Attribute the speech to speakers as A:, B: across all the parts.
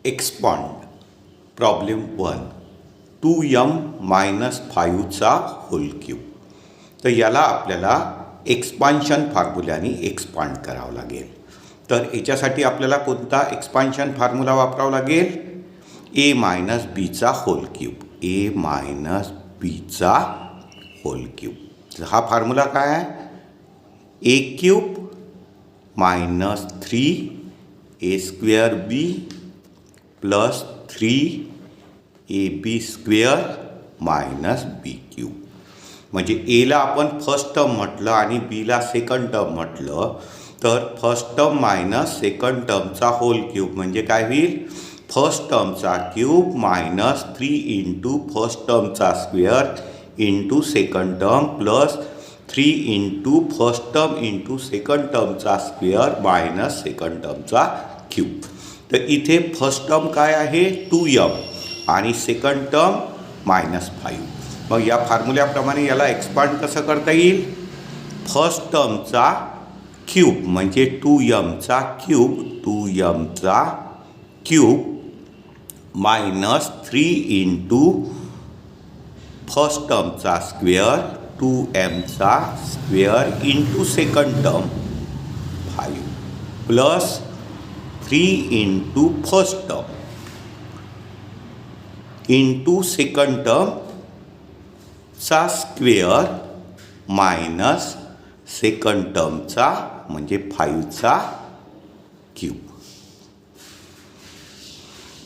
A: Expand problem 1 2m minus 5चा whole cube. तर याला आपल्याला एक्सपान्शन फॉर्म्युल्याने एक्सपांड करावं लागेल. तर याच्यासाठी आपल्याला कोणता एक्सपान्शन फॉर्म्युला वापरावा लागेल? a मायनस बीचा होल क्यूब. a मायनस बीचा होल क्यूब. तर हा फॉर्म्युला काय आहे? a cube minus 3 a square B plus 3ab square minus B cube. म्हणजे एला आपण फर्स्ट टर्म म्हटलं आणि बीला सेकंड टर्म म्हटलं तर फर्स्ट टर्म मायनस सेकंड टर्मचा होल क्यूब म्हणजे काय होईल? फर्स्ट टर्मचा क्यूब मायनस 3 इंटू फर्स्ट टर्मचा square into second term plus 3 into first term into second टर्मचा स्क्वेअर मायनस सेकंड टर्मचा क्यूब. तर इथे फर्स्ट टर्म काय आहे? 2m आणि सेकंड टर्म मायनस 5. मग या फॉर्म्युल्याप्रमाणे याला एक्सपांड कसं करता येईल? फर्स्ट टर्मचा क्यूब म्हणजे 2mचा क्यूब मायनस 3 इंटू फर्स्ट टर्मचा स्क्वेअर 2mचा square into second term 5 plus 3 into first term into second टर्मचा स्क्वेअर मायनस सेकंड टर्मचा म्हणजे 5चा क्यूब.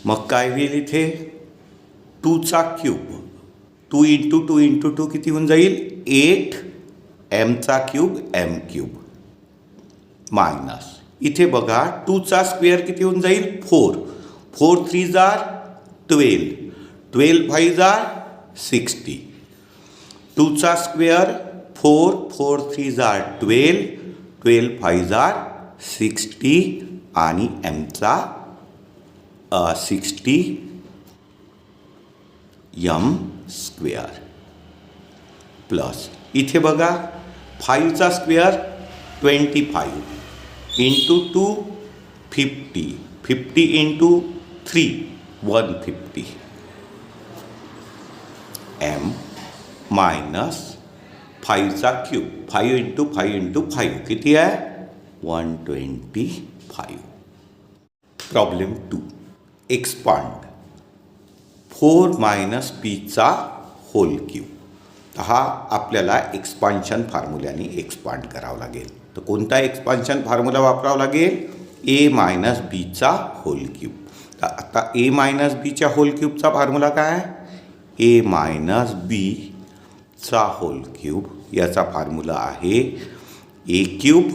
A: मग काय होईल इथे? 2चा क्यूब 2 इंटू 2 इंटू 2 किती होऊन जाईल? 8mचा क्यूब m क्यूब मायनस इथे बघा 2चा स्क्वेअर किती होऊन जाईल? 4 4 3 जार 12 12 5 जार 60. 2चा स्क्वेअर 4 4 3 जार 12 12 5 जार 60 आणि mचा 60 m स्क्वेअर प्लस इथे बघा 5चा square 25 into 2 50 50 into 3 150 m minus 5चा क्यूब 5 इंटू 5 इंटू 5 किती आहे? 125. प्रॉब्लेम 2 एक्सपांड 4 मायनस पीचा होल क्यूब. हा आपल्याला एक्सपान्शन फॉर्म्युल्याने एक्सपांड करावं लागेल. तर कोणता एक्सपान्शन फॉर्म्युला वापरावा लागेल? a मायनस बीचा होल क्यूब. तर आता a मायनस बीच्या होल क्यूबचा फॉर्म्युला काय आहे? a मायनस बीचा होल क्यूब याचा फॉर्म्युला आहे a cube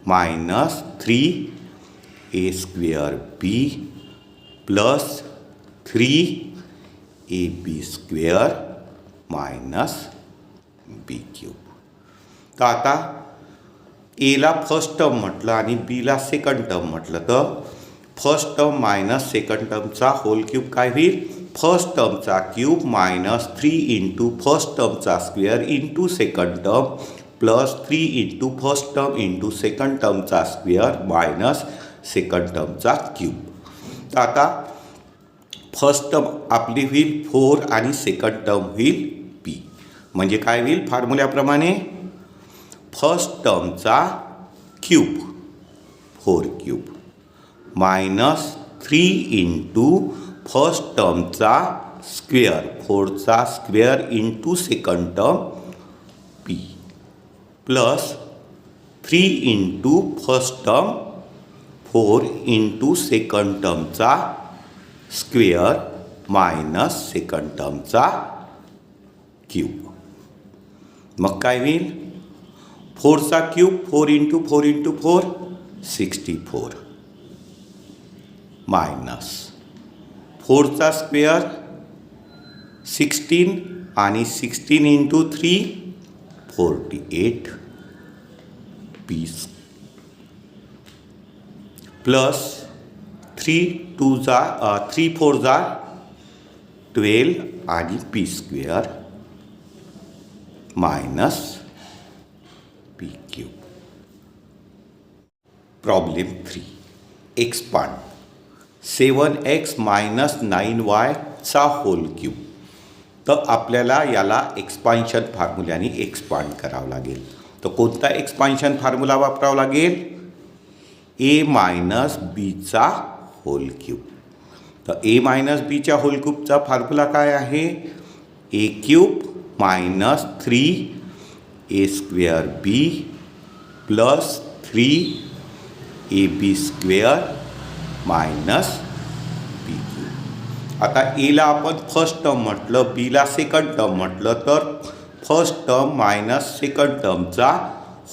A: minus 3a square B plus 3ab square minus B cube. तर आता एला फर्स्ट टर्म म्हटलं आणि बीला सेकंड टर्म म्हटलं तर फर्स्ट टर्म मायनस सेकंड टर्मचा होल क्यूब काय होईल? फर्स्ट टर्मचा क्यूब मायनस 3 इंटू फर्स्ट टर्मचा square into second term plus 3 into first term into second टर्मचा स्क्वेअर मायनस सेकंड टर्मचा क्यूब. तर आता फर्स्ट टर्म आपली होईल 4 आणि सेकंड टर्म होईल b. म्हणजे काय होईल? फॉर्म्युल्याप्रमाणे फर्स्ट टर्मचा cube 4 cube minus 3 into first टर्मचा स्क्वेअर 4चा square into second term p plus 3 into first term 4 into second टर्मचा स्क्वेअर मायनस सेकंड टर्मचा क्यूब. मग काय होईल? 4चा क्यूब 4 इंटू 4 इंटू 4 64 मायनस 4चा स्क्वेअर 16 आणि 16 इंटू 3 48 पीस प्लस 3 4 जा 12 आणि P square minus P cube. Problem 3 expand 7x minus 9y चा होल क्यूब. तर आपल्याला याला एक्सपान्शन फॉर्म्युल्याने एक्सपांड करावं लागेल. तर कोणता एक्सपान्शन फॉर्म्युला वापरावा लागेल? ए मायनस बीचा होल क्यूब. तर ए मायनस बीच्या होल क्यूबचा फॉर्म्युला काय आहे? A cube minus 3 A square B plus 3 A B square minus B cube. आता एला आपण फर्स्ट टर्म म्हटलं, बीला सेकंड टर्म म्हटलं, तर फर्स्ट टर्म मायनस सेकंड टर्मचा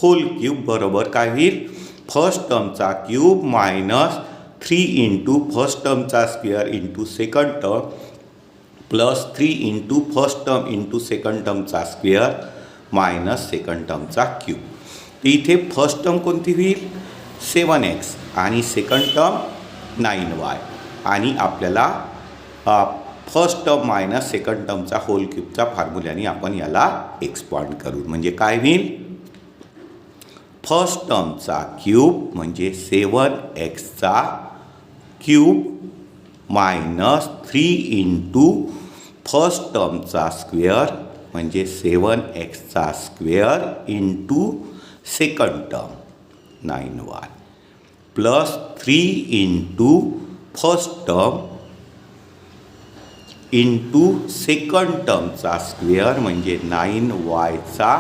A: होल क्यूब बरोबर काय होईल? फर्स्ट टर्मचा क्यूब मायनस 3 इंटू फर्स्ट टर्मचा square into second term plus 3 into first term into second टर्मचा स्क्वेअर मायनस सेकंड टर्मचा क्यूब. तर इथे फर्स्ट टर्म कोणती होईल? 7x आणि सेकंड टर्म 9y. आणि आपल्याला फर्स्ट टर्म मायनस सेकंड टर्मचा होल क्यूबचा फॉर्म्युल्याने आपण याला एक्सपांड करू. म्हणजे काय होईल? फर्स्ट टर्मचा क्यूब म्हणजे 7xचा क्यूब मायनस 3 इंटू फर्स्ट टर्मचा स्क्वेअर म्हणजे 7xचा square into second term 9y plus 3 into first term into second टर्मचा स्क्वेअर म्हणजे 9yचा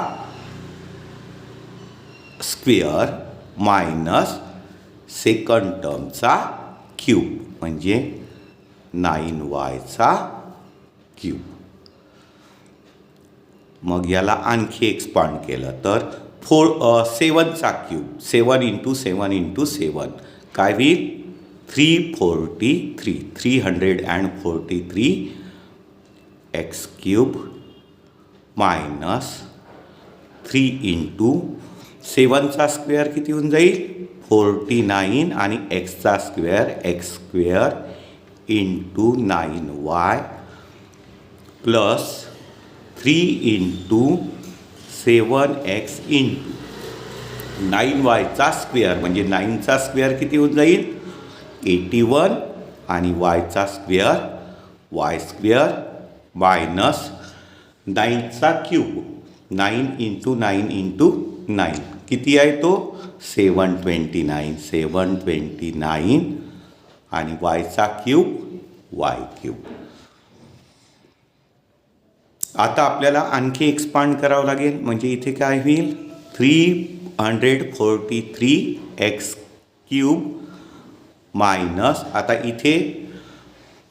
A: स्क्वेअर मायनस सेकंड टर्मचा क्यूब म्हणजे 9yचा क्यूब. मग याला आणखी एक्सपांड केलं तर 7चा क्यूब 7 इंटू 7 इंटू 7 काय होईल? 343 एक्स क्यूब मायनस 3 इंटू 7चा स्क्वेअर किती होऊन जाईल? 49 आणि एक्सचा square X square into 9y plus 3 into 7x into 9yचा स्क्वेअर म्हणजे 9चा स्क्वेअर किती होऊन जाईल? 81 आणि yचा स्क्वेअर y स्क्वेअर मायनस 9चा क्यूब 9 इंटू 9 इंटू 9 किती आहे तो? 729 आणि yचा क्यूब y क्यूब. आता आपल्याला आणखी एक्सपांड करावं लागेल. म्हणजे इथे काय होईल? 343 एक्स क्यूब मायनस आता इथे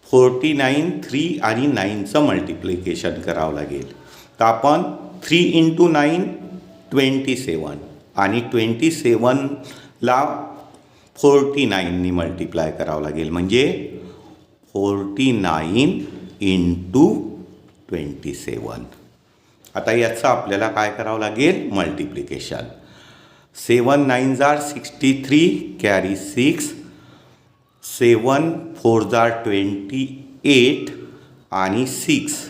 A: 49 3 आणि 9चं मल्टिप्लिकेशन करावं लागेल. तर आपण 3 इंटू 9 27 आणि 27ला 49नी मल्टिप्लाय करावं लागेल म्हणजे 49 इंटू 27. आता याचं आपल्याला काय करावं लागेल? मल्टिप्लिकेशन. 7 9 जार 63 कॅरी 6 7 4 जार 28 आणि 6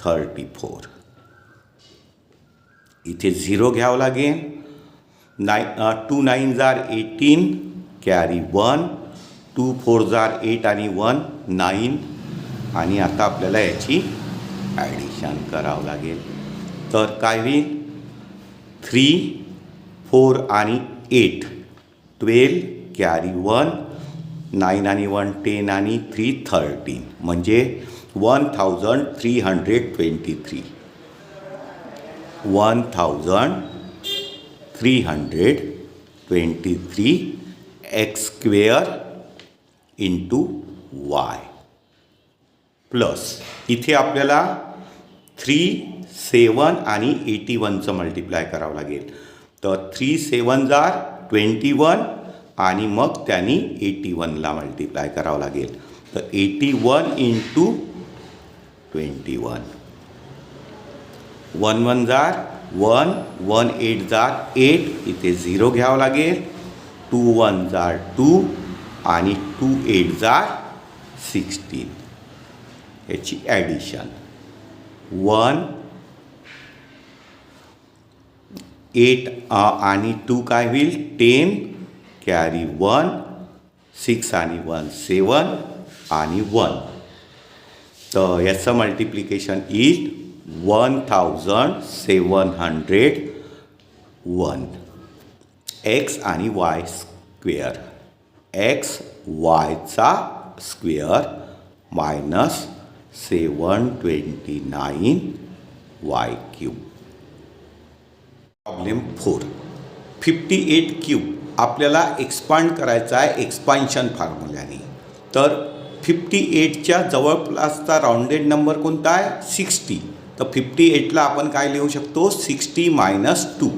A: 34. इथे 0 घ्यावं लागेल. 2 9 जार 18 कॅरी 1 2 4 जार 8 आणि 1 9 आणि आता आपल्याला याची ॲडिशन करावं लागेल. तर काय होईल? 3 4 आणि 8 12 कॅरी 1 9 आणि 1 10 आणि 3 13 म्हणजे 1323 1323 x square into Y plus इथे आपल्याला 3 7 आणि 81चं मल्टिप्लाय करावं लागेल. तर 3 7 जार 21 आणि मग त्यांनी 81ला मल्टिप्लाय करावं लागेल. तर 81 इंटू 21 1 1 जार 1 1 8 जार 8 इथे 0 घ्यावं लागेल. 2 1 जार 2 आणि 2 8 जार 16 याची ॲडिशन 1 8 आणि 2 काय होईल 10 कॅरी 1 6 आणि 1 7 आणि 1. तर याचं मल्टिप्लिकेशन इज 1701 एक्स आणि वाय स्क्वेअर. एक्स वायचा square minus 729 Y cube. Problem 4. 58 cube आपल्याला एक्सपांड करायचा आहे एक्सपान्शन फॉर्म्युल्याने. तर 58च्या जवळपासचा राऊंडेड नंबर कोणता आहे? 60. तर 58ला आपण काय लिहू शकतो? 60 मायनस 2.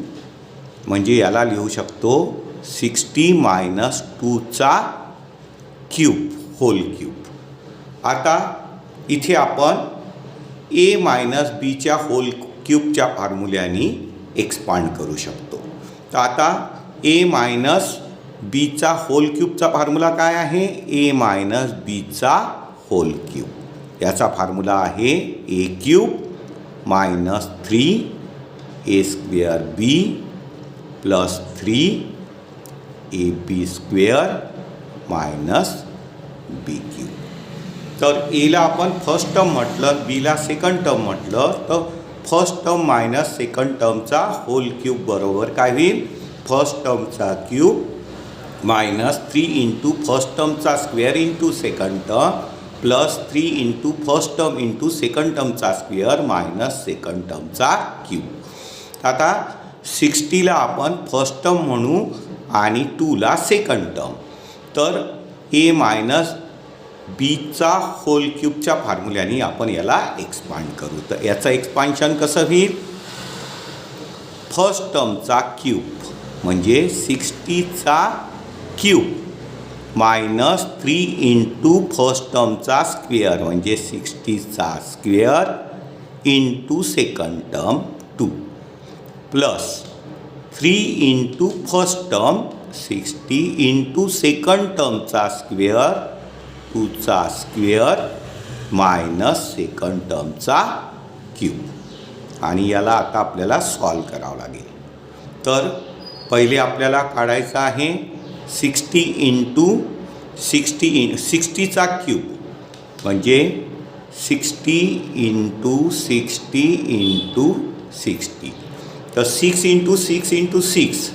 A: म्हणजे याला लिहू शकतो 60 मायनस 2चा क्यूब होल क्यूब. आता इथे आपण ए मायनस बीच्या होल क्यूबच्या फॉर्म्युल्याने एक्सपांड करू शकतो. तर आता ए मायनस बीचा होल क्यूबचा फॉर्म्युला काय आहे? ए मायनस बीचा होल क्यूब. याचा फॉर्म्युला आहे A cube minus 3 A square B plus 3 A B square minus B cube. तर एला आपण फर्स्ट टर्म म्हटलं, बीला सेकंड टर्म म्हटलं, तर फर्स्ट टर्म मायनस सेकंड टर्मचा होल क्यूब बरोबर काय होईल? फर्स्ट टर्मचा क्यूब मायनस 3 इंटू फर्स्ट टर्मचा square into second term plus 3 into first term into second टर्मचा स्क्वेअर मायनस सेकंड टर्मचा क्यूब. आता 60ला आपण फर्स्ट टर्म म्हणू आणि 2ला सेकंड टर्म. तर ए मायनस बीचा होल क्यूबच्या फॉर्म्युल्याने आपण याला एक्सपांड करू. तर याचं एक्सपान्शन कसं होईल? फर्स्ट टर्मचा क्यूब म्हणजे 60चा क्यूब मायनस 3 इंटू फर्स्ट टर्मचा स्क्वेअर म्हणजे 60चा square into second term 2 plus 3 into first term 60 into second टर्मचा स्क्वेअर 2चा स्क्वेअर मायनस सेकंड टर्मचा क्यूब. आणि याला आता आपल्याला सॉल्व करावं लागेल. तर पहिले आपल्याला काढायचं आहे 60 इंटू 60चा क्यूब म्हणजे 60 इंटू 60 इंटू 60. तर 6 इंटू 6 इंटू 6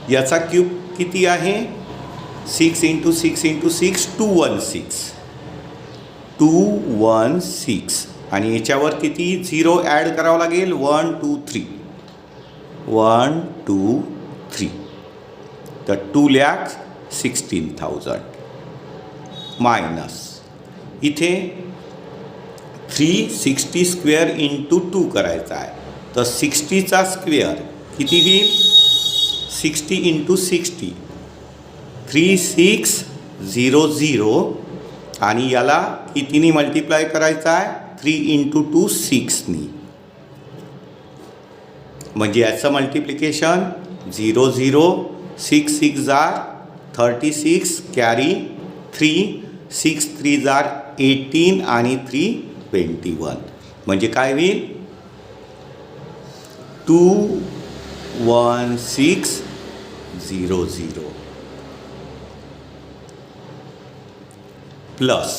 A: याचा क्यूब किती आहे? 6 इंटू 6 इंटू 6 216 आणि याच्यावर किती 0 ॲड करावं लागेल? 1 2 3 1 2 3. तर 2,16,000 मायनस इथे 360 स्क्वेअर इंटू 2 करायचा आहे. तर 60चा स्क्वेअर किती होईल? 60 इंटू 60 3600 आणि याला कितीनी मल्टिप्लाय करायचा आहे? 3 इंटू 2 6नी. म्हणजे याचं मल्टिप्लिकेशन 0 0 6 6 जार 36 कॅरी 3 6 3 जार 18 आणि 3 21. म्हणजे काय होईल? 21600 प्लस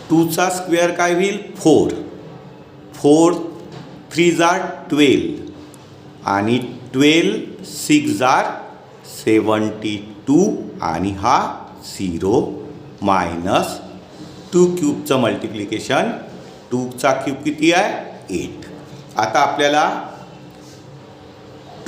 A: 2चा स्क्वेअर काय होईल? 4 4 3 जार 12 आणि 12 6 जार 72 आणि हा 0 मायनस 2 क्यूबचं मल्टिप्लिकेशन 2चा क्यूब किती आहे? 8. आता आपल्याला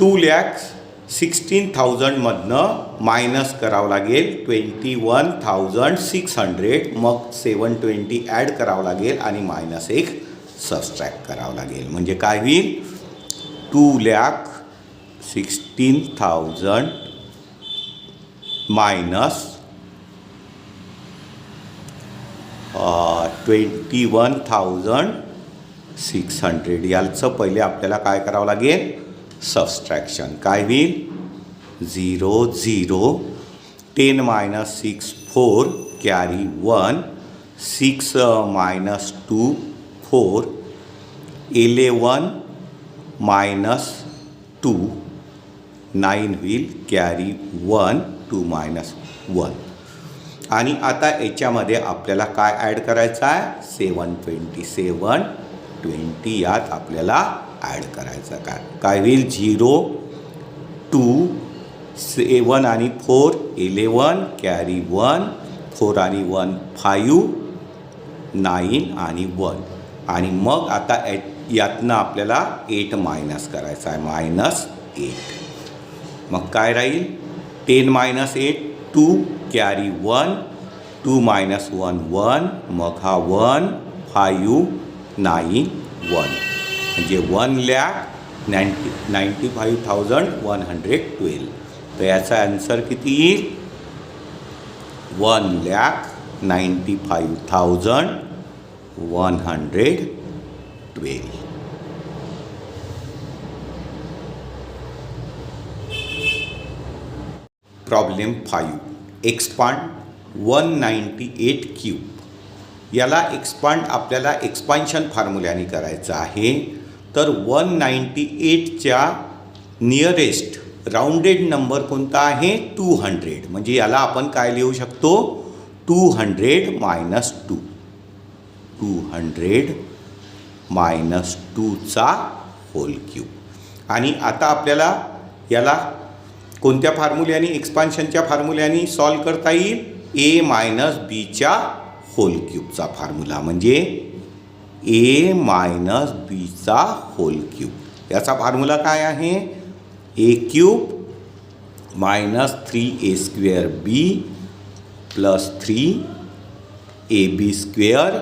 A: 2,16,000 मधनं मायनस करावं लागेल 21,600. मग 720 ॲड करावं लागेल आणि मायनस 1 सबस्ट्रॅक्ट करावं लागेल. म्हणजे काय होईल? 2,16,000 मायनस 21,600. याचं पहिले आपल्याला काय करावं लागेल? सबस्ट्रॅक्शन. काय होईल? 0 0 10 मायनस 6 4 कॅरी 1 6 मायनस 2 4 11 मायनस 2 9 होईल कॅरी 1 2 मायनस 1. आणि आता याच्यामध्ये आपल्याला काय ॲड करायचं आहे 720 यात आपल्याला ॲड करायचं काय होईल 0 2 7 आणि 4 11 कॅरी 1 4 आणि 1 5 9 आणि 1 आणि मग आता यातनं आपल्याला 8 मायनस करायचा आहे -8 मग काय राहील 10 - 8 2 कॅरी 1 2 - 1 1 मग हा 1 5 9 1 म्हणजे 1,95,112 तर याचा आन्सर किती येईल 1,95,112 प्रॉब्लेम 5 एक्सपांड 198 क्यूब याला आपल्याला एक्सपान्शन फॉर्म्युल्याने करायचं आहे तर 198च्या नियरेस्ट राउंडेड नंबर कोणता आहे 200 म्हणजे याला आपण काय लिहू शकतो 200 मायनस 2 200 मायनस 2चा होल क्यूब आणि आता आपल्याला याला कोणत्या फॉर्म्युल्याने एक्सपान्शनच्या फॉर्म्युल्याने सॉल्व करता येईल ए मायनस बीच्या होल क्यूबचा फॉर्म्युला म्हणजे ए मायनस बीचा होल क्यूब याचा फॉर्म्युला काय आहे A cube minus 3a² B plus 3ab²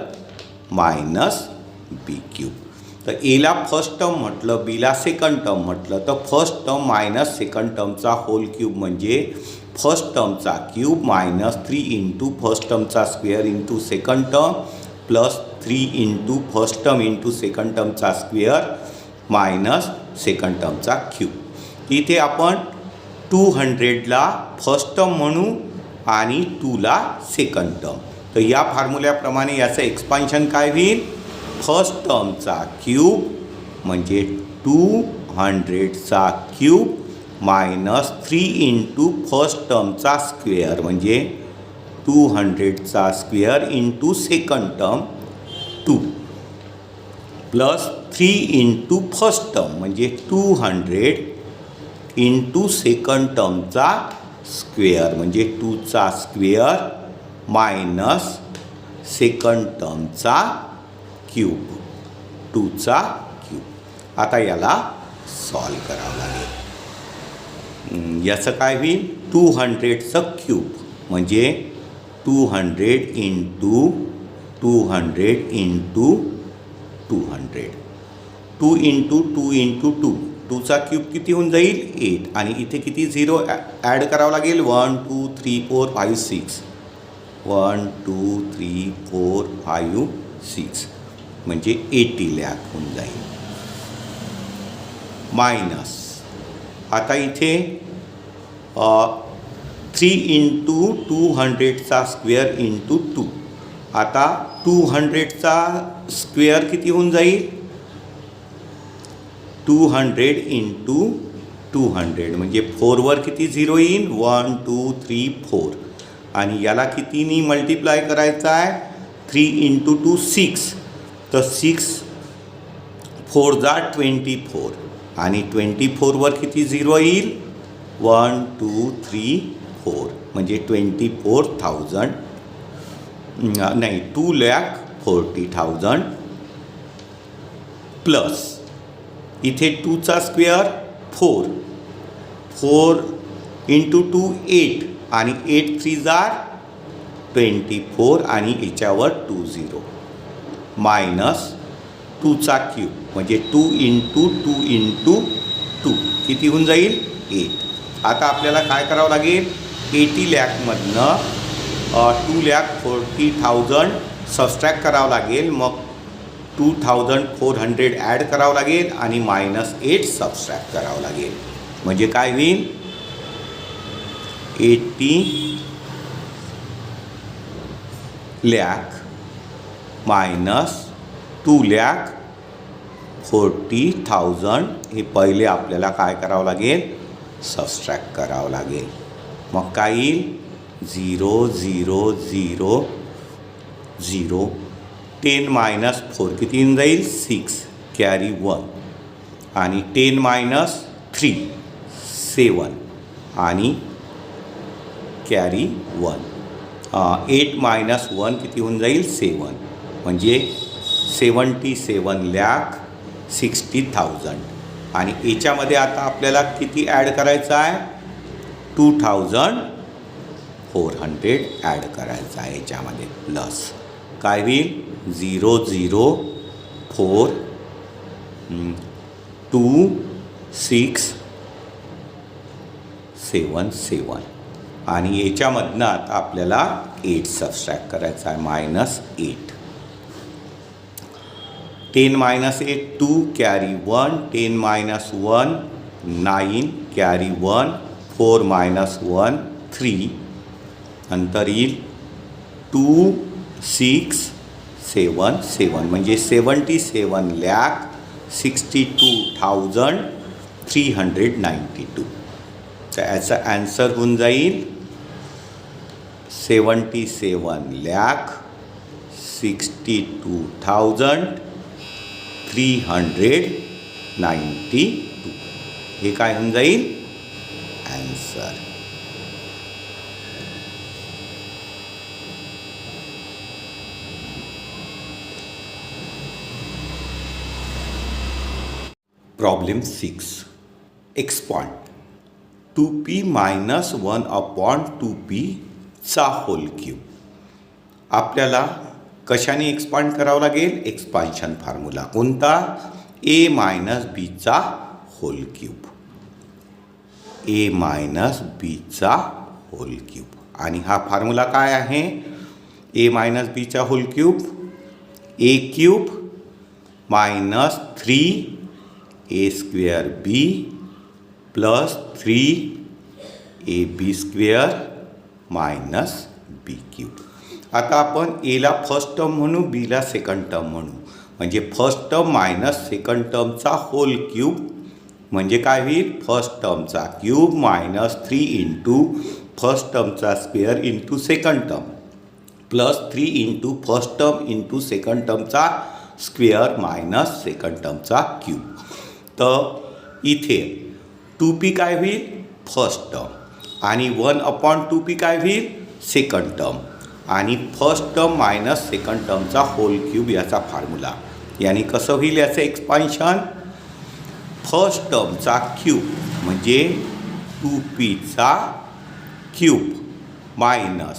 A: minus B cube तर एला फर्स्ट टर्म म्हटलं बीला सेकंड टर्म म्हटलं तर फर्स्ट टर्म मायनस सेकंड टर्मचा होल क्यूब म्हणजे फर्स्ट टर्मचा क्यूब मायनस 3 इंटू फर्स्ट टर्मचा square into second term plus 3 into first term into second टर्मचा स्क्वेअर मायनस सेकंड टर्मचा क्यूब इथे आपण 200ला फर्स्ट टर्म म्हणू आणि 2ला सेकंड टर्म तर या फॉर्म्युल्याप्रमाणे याचं एक्सपान्शन काय होईल फर्स्ट टर्मचा क्यूब म्हणजे 200चा क्यूब मायनस 3 इंटू फर्स्ट टर्मचा स्क्वेअर म्हणजे 200चा square into second term 2 plus 3 into first term म्हणजे 200 इंटू सेकंड टर्मचा स्क्वेअर म्हणजे 2चा स्क्वेअर मायनस सेकंड टर्मचा क्यूब 2चा क्यूब आता याला सॉल्व करावं लागेल याचं काय होईल 200चं क्यूब म्हणजे 200 इंटू 200 इंटू 200 2 इंटू 2 इंटू 2 2चा क्यूब किती होऊन जाईल 8 आणि इथे किती 0 ॲड करावं लागेल 1 2 3 4 5 6 1 2 3 4 5 6 म्हणजे 80 लाख होऊन जाईल मायनस आता इथे 3 इंटू 200चा स्क्वेअर इंटू 2 आता 200चा स्क्वेअर किती होऊन जाईल 200 इंटू 200 म्हणजे 4 वर किती 0 येईल 1 2 3 4 आणि याला कितीनी मल्टिप्लाय करायचा आहे 3 इंटू 2 6 तर 6 4 जा 24 आणि 24 वर किती 0 येईल 1 2 3 4 म्हणजे 24,000 नाही 2,40,000 प्लस इथे 2चा स्क्वेअर 4 4 इंटू 2 8 आणि 8 3 जार 24 आणि याच्यावर 20 मायनस 2चा क्यूब म्हणजे 2 इंटू 2 इंटू 2 किती होऊन जाईल 8 आता आपल्याला काय करावं लागेल 80 लाखमधनं 2,40,000 सबस्ट्रॅक्ट करावं लागेल मग 2,400 ॲड करावं लागेल आणि -8 सबस्ट्रॅक्ट करावं लागेल म्हणजे काय होईल 80 लाख मायनस 2,40,000 हे पहिले आपल्याला काय करावं लागेल सबस्ट्रॅक्ट करावं लागेल मग काय येईल 0 0 0 0 10 मायनस 4 किती येऊन जाईल 6 कॅरी 1 आणि 10 मायनस 3 7 आणि कॅरी 1 8 मायनस 1 किती होऊन जाईल 7 म्हणजे 77,60,000 आणि याच्यामध्ये आता आपल्याला किती ॲड करायचं आहे 2,400 ॲड करायचं आहे याच्यामध्ये प्लस काय होईल 0 0 4 2 6 7 7 आणि याच्यामधनं आता आपल्याला 8 सबस्ट्रॅक्ट करायचा आहे -8 10 minus 8 2 carry 1 10 minus 1 9 carry 1 4 minus 1 3 नंतर येईल 2 6 7 7 म्हणजे 77,62,392 तर याचा ॲन्सर होऊन जाईल 77,62,392 हे काय होऊन जाईल answer. Problem 6 expand 2p minus 1/2p चा होल क्यूब. आपल्याला कशाने एक्सपांड करावं लागेल एक्सपान्शन फॉर्म्युला कोणता a मायनस बीचा होल क्यूब a मायनस बीचा होल क्यूब आणि हा फॉर्म्युला काय आहे a मायनस बीचा whole cube a cube minus 3a square b plus 3ab square minus B cube. आता आपण एला फर्स्ट टर्म म्हणू बीला सेकंड टर्म म्हणू म्हणजे फर्स्ट टर्म मायनस सेकंड टर्मचा होल क्यूब म्हणजे काय होईल फर्स्ट टर्मचा क्यूब मायनस 3 इंटू फर्स्ट टर्मचा square into second term plus 3 into first term into second टर्मचा स्क्वेअर मायनस सेकंड टर्मचा क्यूब. तर इथे 2p काय होईल फर्स्ट टर्म आणि 1/2p काय होईल सेकंड टर्म आणि फर्स्ट टर्म मायनस सेकंड टर्मचा होल क्यूब याचा फॉर्म्युला यानी कसं होईल याचं एक्सपान्शन फर्स्ट टर्मचा क्यूब म्हणजे 2pचा क्यूब मायनस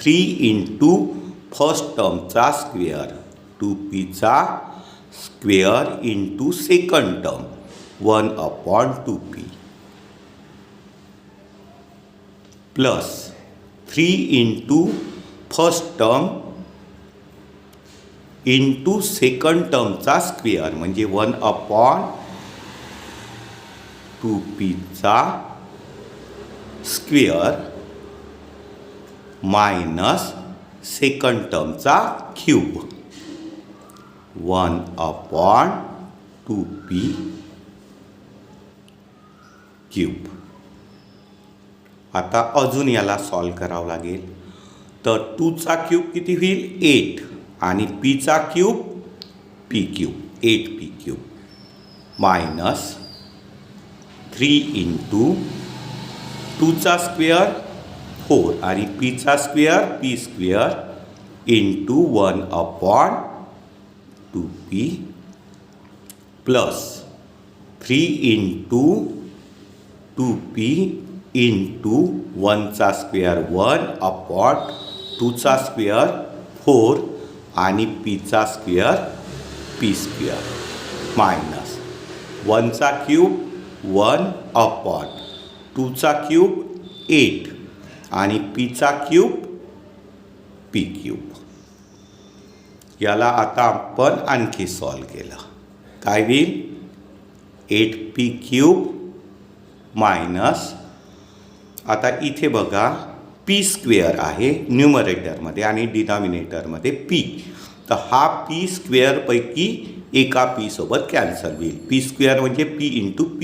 A: 3 इंटू फर्स्ट टर्मचा स्क्वेअर 2pचा square into second term 1/2p plus 3 into first term into second टर्मचा स्क्वेअर म्हणजे 1/2pचा स्क्वेअर मायनस सेकंड टर्मचा क्यूब 1/2p क्यूब. आता अजून याला सॉल्व करावं लागेल तर 2चा क्यूब किती होईल 8 आणि pचा cube p cube 8p cube minus 3 into 2चा स्क्वेअर 4 आणि pचा square p square into 1/2p plus 3 into 2p into 1चा स्क्वेअर 1/2चा स्क्वेअर 4 आणि pचा स्क्वेअर p स्क्वेअर मायनस 1चा क्यूब 1/2चा क्यूब 8 आणि pचा क्यूब p क्यूब. याला आता आपण आणखी सॉल्व केलं काय होईल 8p क्यूब मायनस आता इथे बघा p स्क्वेअर आहे न्यूमरेटरमध्ये आणि डिनॉमिनेटरमध्ये p तर हा p स्क्वेअरपैकी एका p सोबत कॅन्सल होईल p स्क्वेअर म्हणजे p इंटू p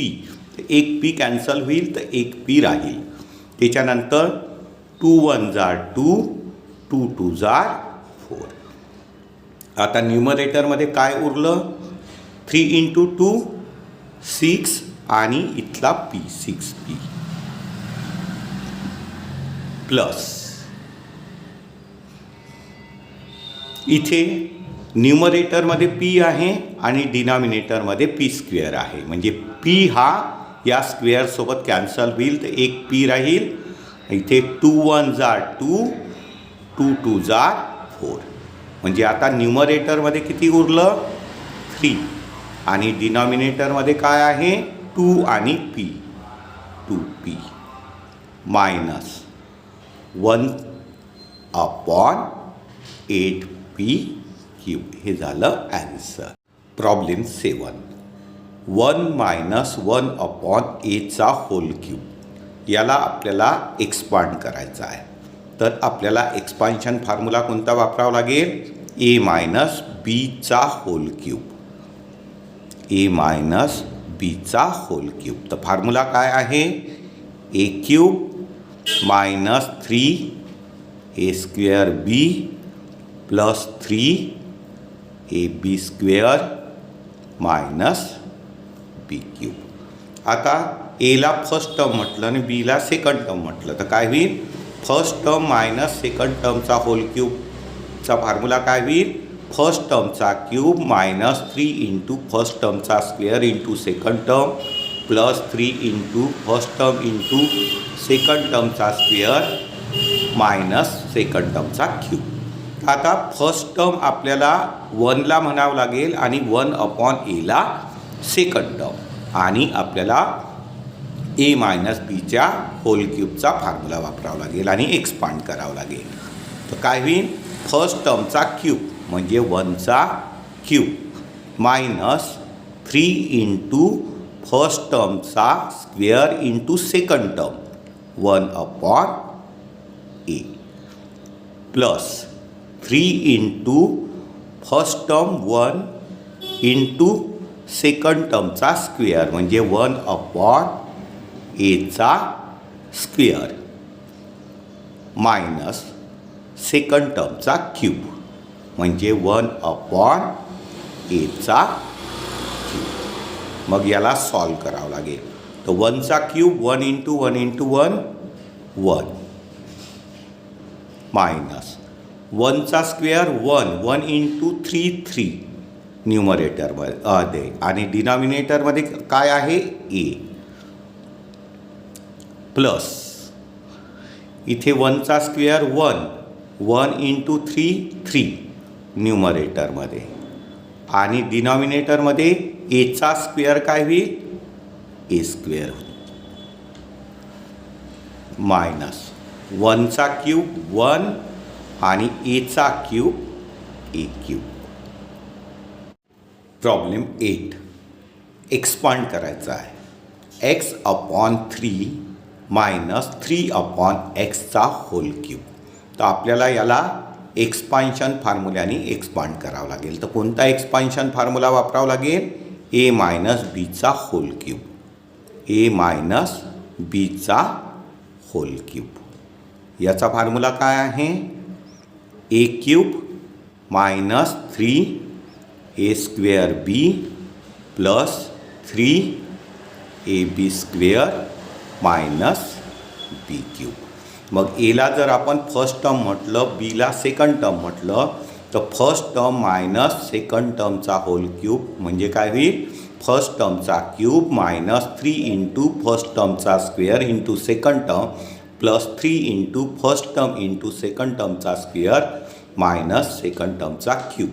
A: एक p कॅन्सल होईल तर एक p राहील त्याच्यानंतर 2 1 जार 2, 2 2 जार 4. आता न्यूमरेटरमध्ये काय उरलं? 3 × 2 6 आणि इथला p 6p प्लस इथे न्यूमरेटरमध्ये p आहे आणि डिनॉमिनेटरमध्ये p² आहे. म्हणजे p हा या स्क्वेअरसोबत कॅन्सल होईल तर एक p राहील. इथे 2 1 जार 2, 2 2 जार 4. म्हणजे आता न्यूमरेटरमध्ये किती उरलं? 3 आणि डिनॉमिनेटरमध्ये काय आहे? 2 आणि p, 2p मायनस 1/8p³. हे झालं ॲन्सर. प्रॉब्लेम 7. 1 - 1/a⁴ याला आपल्याला एक्सपांड करायचं आहे. तर आपल्याला एक्सपान्शन फॉर्म्युला कोणता वापरावा लागेल? a - b⁴. a - b⁴. तर फॉर्म्युला काय आहे? a³ - 3a² b plus 3ab² minus b³. आता एला फर्स्ट टर्म म्हटलं आणि बीला सेकंड टर्म म्हटलं तर काय होईल? फर्स्ट टर्म मायनस सेकंड टर्मचा होल क्यूबचा फॉर्म्युला काय होईल? फर्स्ट टर्मचा क्यूब मायनस 3 × फर्स्ट टर्मचा square into second term plus 3 × first term into second टर्मचा स्क्वेअर मायनस सेकंड टर्मचा क्यूब. आता फर्स्ट टर्म आपल्याला 1ला म्हणावं लागेल आणि 1/a सेकंड टर्म आणि आपल्याला a - bच्या होल क्यूबचा फॉर्म्युला वापरावा लागेल आणि एक्सपांड करावं लागेल. तर काय होईल? फर्स्ट टर्मचा क्यूब म्हणजे 1चा क्यूब मायनस 3 × फर्स्ट टर्मचा square into second term 1/a plus 3 × first term 1 into second टर्मचा स्क्वेअर म्हणजे 1/a स्क्वेअर मायनस सेकंड टर्मचा क्यूब म्हणजे 1/a क्यूब. मग याला सॉल्व करावं लागेल. तर 1चा क्यूब 1 × 1 × 1 1 मायनस 1चा स्क्वेअर 1 1 × 3 3 न्यूमरेटरमध्ये आणि डिनॉमिनेटरमध्ये काय आहे? a प्लस इथे 1चा स्क्वेअर 1 1 × 3 3 न्यूमरेटरमध्ये आणि डिनॉमिनेटरमध्ये एचा स्क्वेअर काय होईल? a² मायनस 1चा क्यूब 1 आणि एचा क्यूब a³. प्रॉब्लेम 8. एक्सपांड करायचा आहे. x/3 minus 3/x hole cube. तर आपल्याला याला एक्सपान्शन फॉर्म्युल्याने एक्सपांड करावं लागेल. तर कोणता एक्सपान्शन फॉर्म्युला वापरावा लागेल? a - bचा होल क्यूब. a - bचा होल क्यूब. याचा फॉर्म्युला काय आहे? a³ minus 3a² b plus 3ab² minus b³. मग एला जर आपण फर्स्ट टर्म म्हटलं, बीला सेकंड टर्म म्हटलं तर फर्स्ट टर्म मायनस सेकंड टर्मचा होल क्यूब म्हणजे काय होईल? फर्स्ट टर्मचा क्यूब मायनस 3 × फर्स्ट टर्मचा square into second term plus 3 × first term into second टर्मचा स्क्वेअर मायनस सेकंड टर्मचा क्यूब.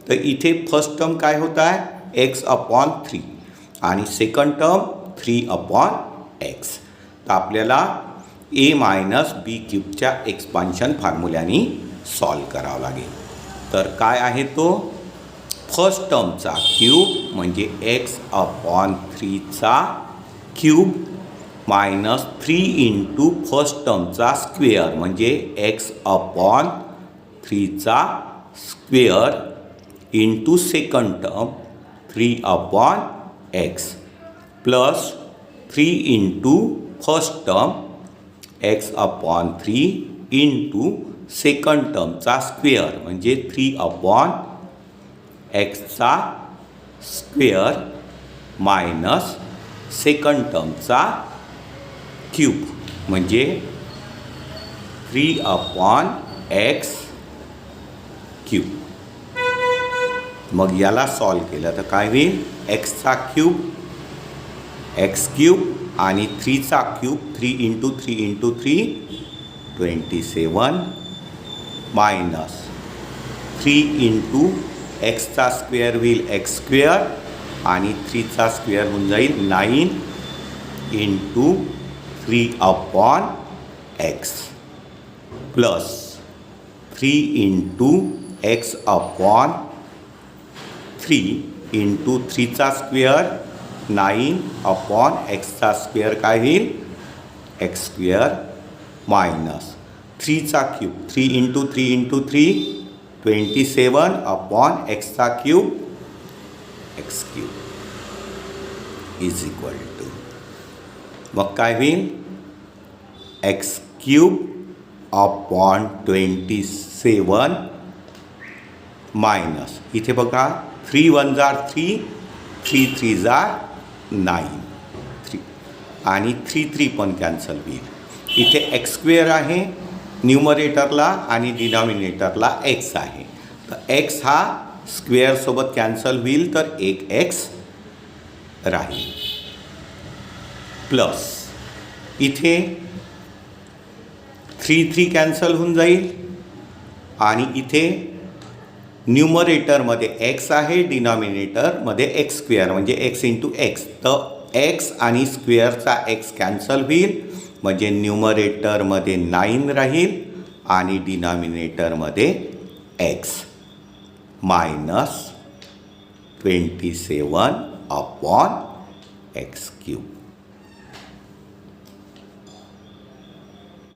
A: तर इथे फर्स्ट टर्म काय होत आहे? x/3 आणि सेकंड टर्म 3/x. तर आपल्याला a - b³ एक्सपान्शन फॉर्म्युल्याने सॉल्व करावं लागेल. तर काय आहे तो? फर्स्ट टर्मचा क्यूब म्हणजे x/3चा क्यूब मायनस 3 × फर्स्ट टर्मचा स्क्वेअर म्हणजे x/3चा square into second term 3/x plus 3 × first term X upon 3 into second टर्मचा स्क्वेअर म्हणजे 3 अपॉन एक्सचा स्क्वेअर मायनस सेकंड टर्मचा क्यूब म्हणजे 3 अपॉन एक्स क्यूब. मग याला सॉल्व केलं तर काय होईल? एक्सचा क्यूब एक्स क्यूब आणि 3चा cube 3 into 3 into 3 27 minus 3 into एक्सचा स्क्वेअर होईल एक्स स्क्वेअर आणि 3चा स्क्वेअर होऊन जाईल 9 into 3 upon X plus 3 into X upon 3 into 3चा स्क्वेअर 9 अपॉन एक्सचा स्क्वेअर काय होईल? एक्स स्क्वेअर मायनस 3चा क्यूब 3 इंटू 3 इंटू 3 27 अपॉन एक्सचा cube X cube is equal to मग काय होईल? एक्स क्यूब अपॉन 27 मायनस इथे बघा 3 1 जार 3 3 3 जार 9 3 आणि 3 3 पण कॅन्सल होईल. इथे एक्स स्क्वेअर आहे न्यूमरेटरला आणि डिनॉमिनेटरला एक्स आहे. तर एक्स हा स्क्वेअरसोबत कॅन्सल होईल तर एक एक्स राहील प्लस इथे 3 3 कॅन्सल होऊन जाईल आणि इथे न्यूमरेटरमध्ये एक्स आहे डिनॉमिनेटरमध्ये एक्स स्क्वेअर म्हणजे एक्स इंटू एक्स. तर एक्स आणि स्क्वेअरचा एक्स कॅन्सल होईल म्हणजे न्यूमरेटरमध्ये 9 राहील आणि डिनॉमिनेटरमध्ये X minus 27 upon X cube.